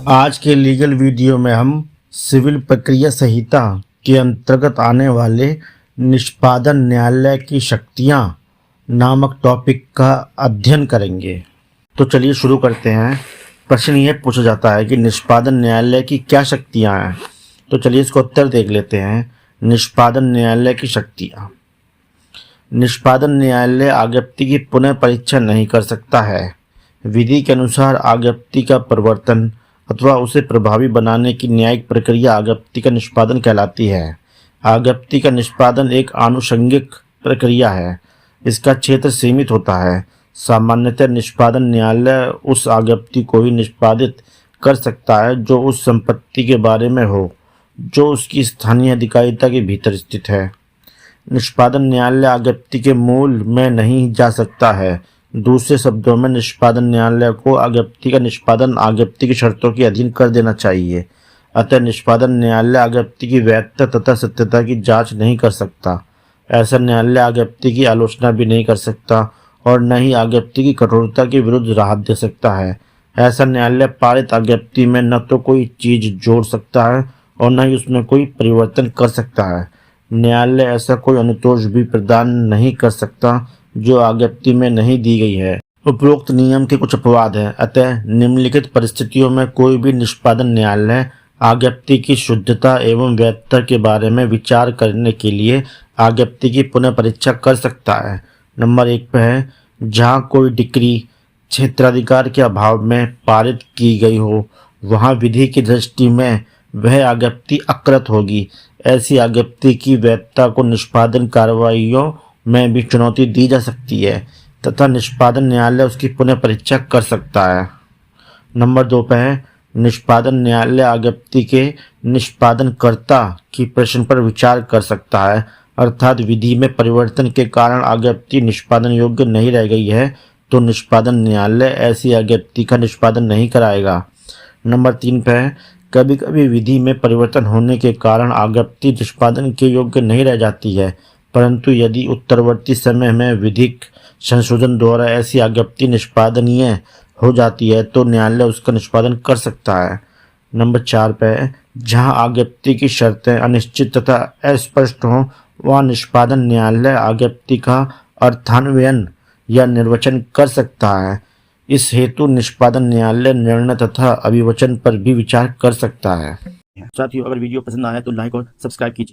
आज के legal video में हम सिविल प्रक्रिया संहिता के अंतर्गत आने वाले निष्पादन न्यायालय की शक्तियां नामक टॉपिक का अध्ययन करेंगे। तो चलिए शुरू करते हैं। प्रश्न यह पूछा जाता है कि निष्पादन न्यायालय की क्या शक्तियां हैं। तो चलिए इसको उत्तर देख लेते हैं। निष्पादन न्यायालय की शक्तियां। निष्पादन न्यायालय आज्ञप्ति की पुनः परीक्षा नहीं कर सकता है। विधि के अनुसार आज्ञप्ति का प्रवर्तन अथवा उसे प्रभावी बनाने की न्यायिक प्रक्रिया आज्ञप्ति का निष्पादन कहलाती है। आज्ञप्ति का निष्पादन एक आनुषंगिक प्रक्रिया है। इसका क्षेत्र सीमित होता है। सामान्यतः निष्पादन न्यायालय उस आज्ञप्ति को ही निष्पादित कर सकता है जो उस संपत्ति के बारे में हो जो उसकी स्थानीय अधिकारिता के भीतर स्थित है। निष्पादन न्यायालय आज्ञप्ति के मूल में नहीं जा सकता है। दूसरे शब्दों में निष्पादन न्यायालय को आज्ञप्ति का निष्पादन आज्ञप्ति की शर्तों के अधीन कर देना चाहिए। अतः निष्पादन न्यायालय आज्ञप्ति की वैधता तथा सत्यता की जांच नहीं कर सकता। ऐसा न्यायालय आज्ञप्ति की आलोचना भी नहीं कर सकता और न ही आज्ञप्ति की कठोरता के विरुद्ध राहत दे सकता है। ऐसा न्यायालय पारित आज्ञप्ति में न तो कोई चीज जोड़ सकता है और न ही उसमें कोई परिवर्तन कर सकता है। न्यायालय ऐसा कोई अनुतोष भी प्रदान नहीं कर सकता जो आज्ञप्ति में नहीं दी गई है। उपरोक्त नियम के कुछ अपवाद हैं। अतः निम्नलिखित परिस्थितियों में कोई भी निष्पादन न्यायालय आज्ञप्ति की शुद्धता एवं वैधता के बारे में विचार करने के लिए आज्ञप्ति की पुनः परीक्षा कर सकता है। नंबर 1 पे है जहाँ कोई डिक्री क्षेत्राधिकार के अभाव में पारित की गई हो, वहाँ विधि की दृष्टि में वह आज्ञप्ति अकृत होगी। ऐसी आज्ञप्ति की वैधता को निष्पादन कार्रवाइयों में भी चुनौती दी जा सकती है तथा निष्पादन न्यायालय उसकी पुनः परीक्षा कर सकता है। नंबर 2 पे है निष्पादन न्यायालय आज्ञप्ति के निष्पादनकर्ता की प्रश्न पर विचार कर सकता है, अर्थात विधि में परिवर्तन के कारण आज्ञप्ति निष्पादन योग्य नहीं रह गई है तो निष्पादन न्यायालय ऐसी आज्ञप्ति का निष्पादन नहीं कराएगा। नंबर 3 पे है कभी कभी विधि में परिवर्तन होने के कारण आज्ञप्ति निष्पादन के योग्य नहीं रह जाती है, परंतु यदि उत्तरवर्ती समय में विधिक संशोधन द्वारा ऐसी आज्ञप्ति निष्पादनीय हो जाती है तो न्यायालय उसका निष्पादन कर सकता है। नंबर 4 पे जहां आज्ञप्ति की शर्तें अनिश्चित तथा अस्पष्ट हों वहां निष्पादन न्यायालय आज्ञप्ति का अर्थान्वयन या निर्वचन कर सकता है। इस हेतु निष्पादन न्यायालय निर्णय तथा अभिवचन पर भी विचार कर सकता है। साथियों, अगर वीडियो पसंद आया तो लाइक और सब्सक्राइब कीजिए।